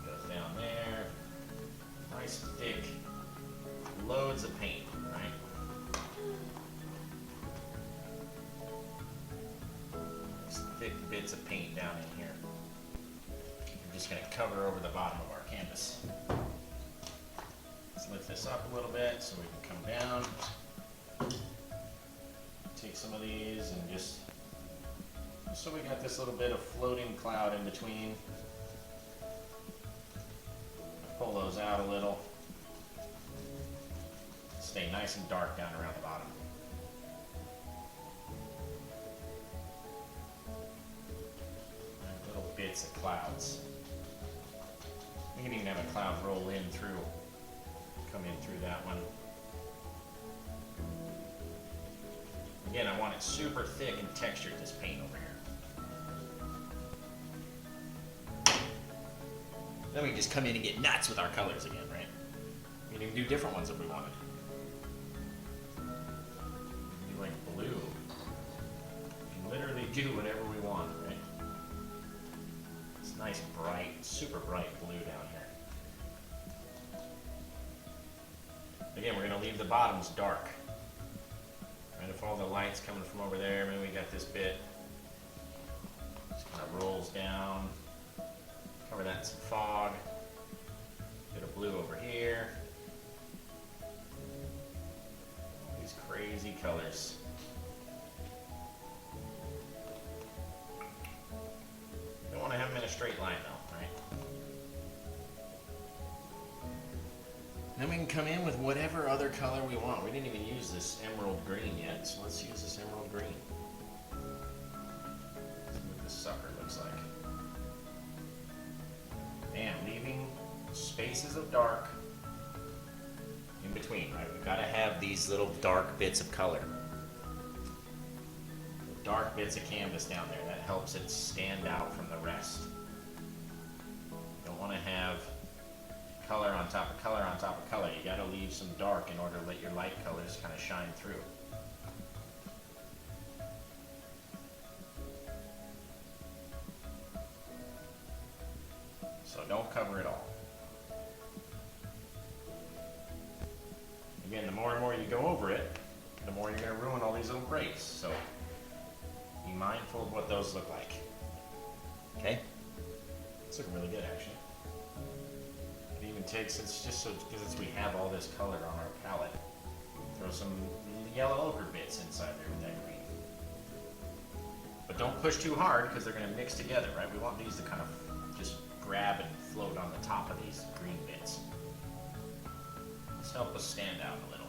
Goes down there. Nice thick. Loads of paint, right? Nice thick bits of paint down in here. We're just going to cover over the bottom of our canvas. Let's lift this up a little bit so we can come down. Take some of these and just so we got this little bit of floating cloud in between. Pull those out a little. Stay nice and dark down around the bottom. And little bits of clouds. We can even have a cloud roll in through, come in through that one. Again, I want it super thick and textured, this paint over here. Then we can just come in and get nuts with our colors again, right? We can even do different ones if we wanted. Do like blue. We can literally do whatever we want, right? It's nice, bright, super bright blue down here. Again, we're going to leave the bottoms dark. And if all the light's coming from over there, maybe we got this bit. Just kind of rolls down. Cover that in some fog. Bit of blue over here. These crazy colors. Don't want to have them in a straight line though, right? Then we can come in with whatever other color we want. We didn't even use this emerald green yet, so let's use this emerald green. See what this sucker looks like. And leaving spaces of dark in between, right? We've got to have these little dark bits of color. Dark bits of canvas down there. That helps it stand out from the rest. Don't want to have color on top of color on top of color. You got to leave some dark in order to let your light colors kind of shine through. So don't cover it all. Again, the more and more you go over it, the more you're going to ruin all these little breaks. So be mindful of what those look like. Okay? It's looking really good, actually. It even takes, it's just so, because we have all this color on our palette, throw some yellow ochre bits inside there with that green. But don't push too hard because they're going to mix together, right? We want these to kind of just grab and float on the top of these green bits. Let's help us stand out a little.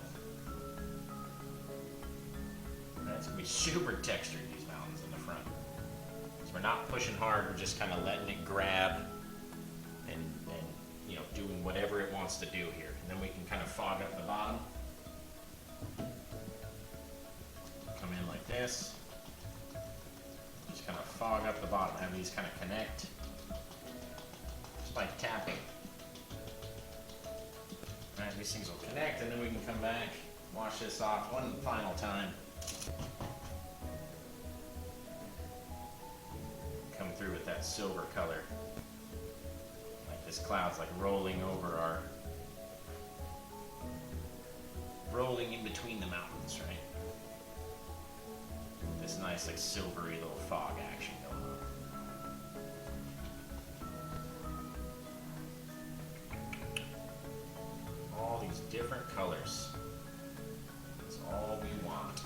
Right, it's going to be super textured, these mountains in the front. So we're not pushing hard, we're just kind of letting it grab and you know, doing whatever it wants to do here. And then we can kind of fog up the bottom. Come in like this. Just kind of fog up the bottom, have these kind of connect. Just like tapping. Alright, these things will connect and then we can come back, wash this off one final time. Come through with that silver color. Like this cloud's like rolling over our, rolling in between the mountains, right? This nice like silvery little fog action going on. All these different colors. That's all we want.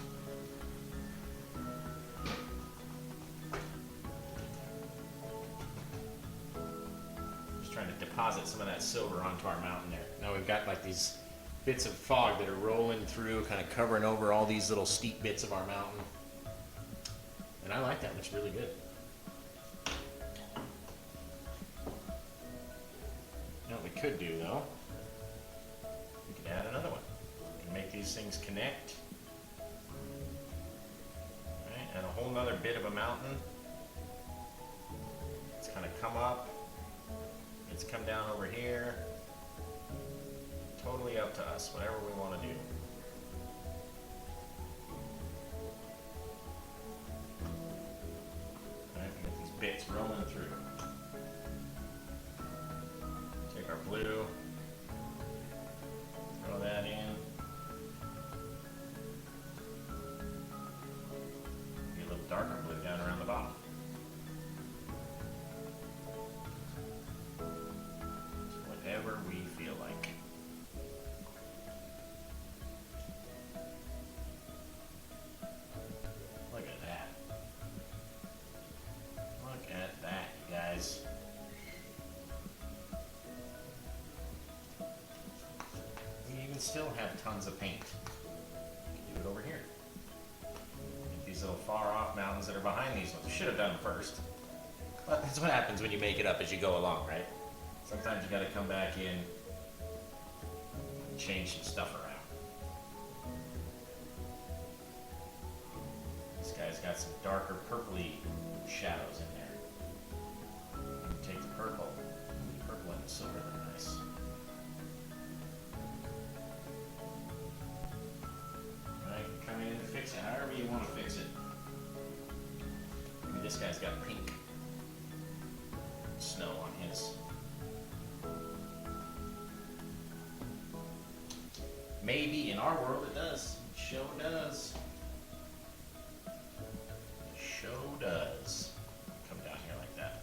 Just trying to deposit some of that silver onto our mountain there. Now we've got like these bits of fog that are rolling through, kind of covering over all these little steep bits of our mountain. And I like that, it looks really good. You know what we could do though? We could add another one. We can make these things connect. Right, and a whole nother bit of a mountain. It's kind of come up. It's come down over here. Totally up to us, whatever we want to do. Bits rolling through. Take our blue, throw that in. Get a little darker blue down around the bottom. Just whatever we feel like. Look at that. Look at that, you guys. We even still have tons of paint. We can do it over here. Get these little far off mountains that are behind these ones. We should have done them first. But that's what happens when you make it up as you go along, right? Sometimes you gotta come back in and change some stuff around. This guy's got some darker purpley shadows in there. Take the purple. The purple and the silver look nice. Right, come in and fix it however you want to fix it. Maybe this guy's got pink snow on his. Maybe in our world it does. It sure does. It sure does. Come down here like that.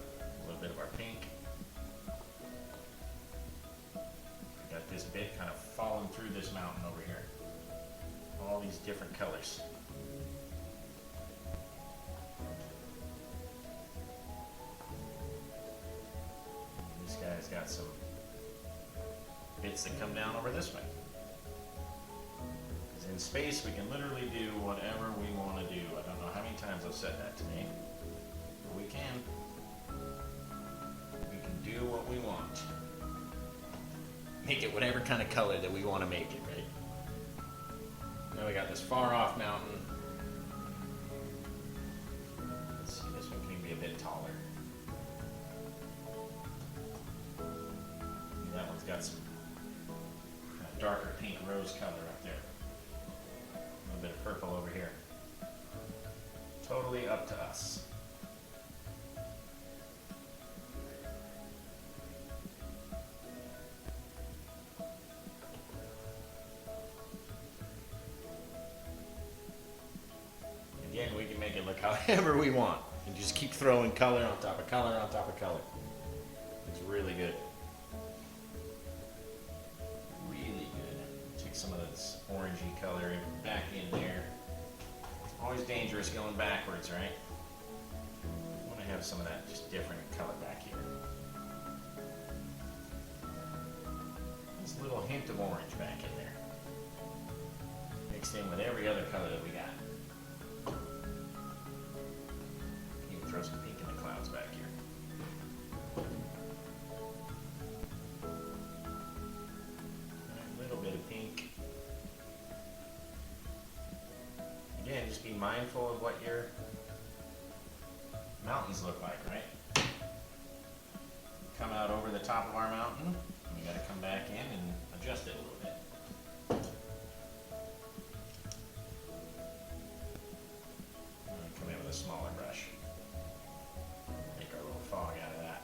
A little bit of our pink. We got this bit kind of falling through this mountain over here. All these different colors. This guy's got some bits that come down over this way. Because in space we can literally do whatever we want to do. I don't know how many times I've said that to me. But we can. We can do what we want. Make it whatever kind of color that we want to make it, right? Now we got this far off mountain. Let's see, this one can be a bit taller. That one's got some kind of darker pink rose color up there. A little bit of purple over here. Totally up to us. Again, we can make it look however we want. And just keep throwing color on top of color on top of color. It's really good. Really good. Take some of this orangey color back in there. Always dangerous going backwards, right? I want to have some of that just different color back here. Just a little hint of orange back in there. Mixed in with every other color that we got. Even throw some pink in the clouds back here. A little bit of pink. Again, just be mindful of what your mountains look like, right? Come out over the top of our mountain. We got to come back in and adjust it a little bit. Come in with a smaller brush. Make our little fog out of that.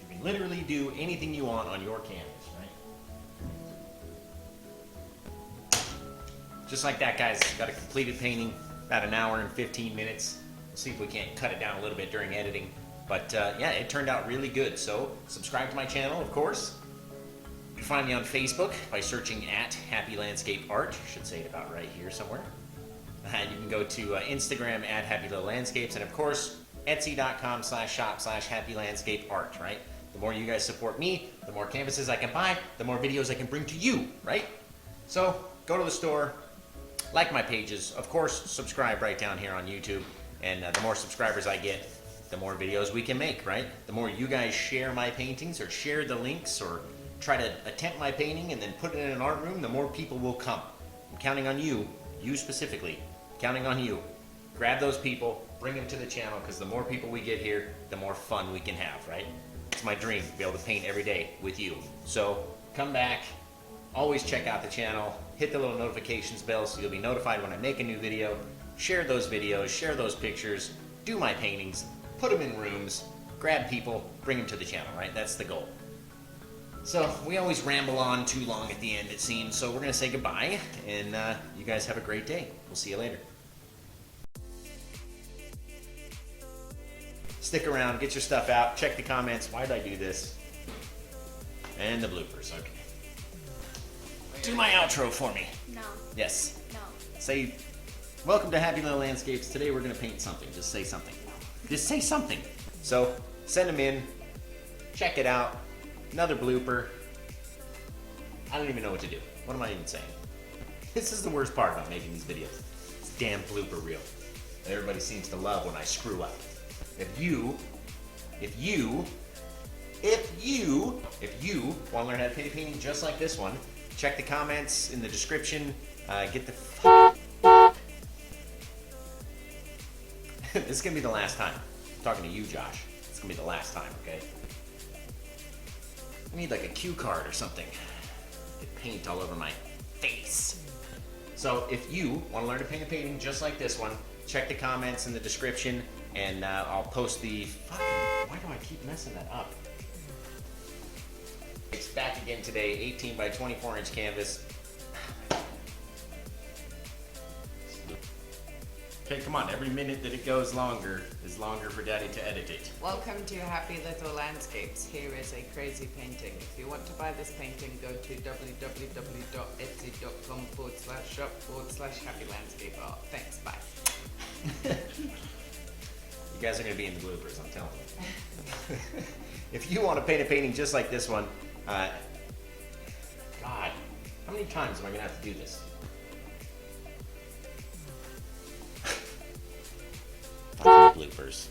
You can literally do anything you want on your canvas, right? Just like that, guys. Got a completed painting, about an hour and 15 minutes. We'll see if we can't cut it down a little bit during editing. But yeah, it turned out really good. So subscribe to my channel, of course. You can find me on Facebook by searching at Happy Landscape Art. Should say it about right here somewhere. And you can go to Instagram at Happy Little Landscapes, and of course, Etsy.com/shop/Happy Landscape Art, right? The more you guys support me, the more canvases I can buy, the more videos I can bring to you, right? So go to the store, like my pages, of course, subscribe right down here on YouTube, and the more subscribers I get, the more videos we can make, right? The more you guys share my paintings or share the links or try to attempt my painting and then put it in an art room, the more people will come. I'm counting on you, you specifically, counting on you. Grab those people, bring them to the channel, because the more people we get here, the more fun we can have, right? It's my dream to be able to paint every day with you. So come back, always check out the channel, hit the little notifications bell so you'll be notified when I make a new video. Share those videos, share those pictures, do my paintings, put them in rooms, grab people, bring them to the channel, right? That's the goal. So we always ramble on too long at the end, it seems, so we're going to say goodbye, and you guys have a great day. We'll see you later. Stick around, get your stuff out, check the comments. Why did I do this? And the bloopers, okay. Do my outro for me. No. Yes. No. Say, welcome to Happy Little Landscapes. Today we're going to paint something. Just say something. Just say something. So, send them in. Check it out. Another blooper. I don't even know what to do. What am I even saying? This is the worst part about making these videos. This damn blooper reel. Everybody seems to love when I screw up. If you want to learn how to paint a painting just like this one, check the comments in the description. Get the This is gonna be the last time. I'm talking to you, Josh. It's gonna be the last time, okay? I need like a cue card or something. Get paint all over my face. So if you want to learn to paint a painting just like this one, check the comments in the description, and I'll post the fucking. Why do I keep messing that up? It's back again today, 18 by 24 inch canvas. Okay, come on, every minute that it goes longer is longer for Daddy to edit it. Welcome to Happy Little Landscapes. Here is a crazy painting. If you want to buy this painting, go to www.etsy.com/shop/Happy Landscape Art. Thanks, bye. You guys are going to be in the bloopers, I'm telling you. If you want to paint a painting just like this one, God, how many times am I going to have to do this? Fucking bloopers.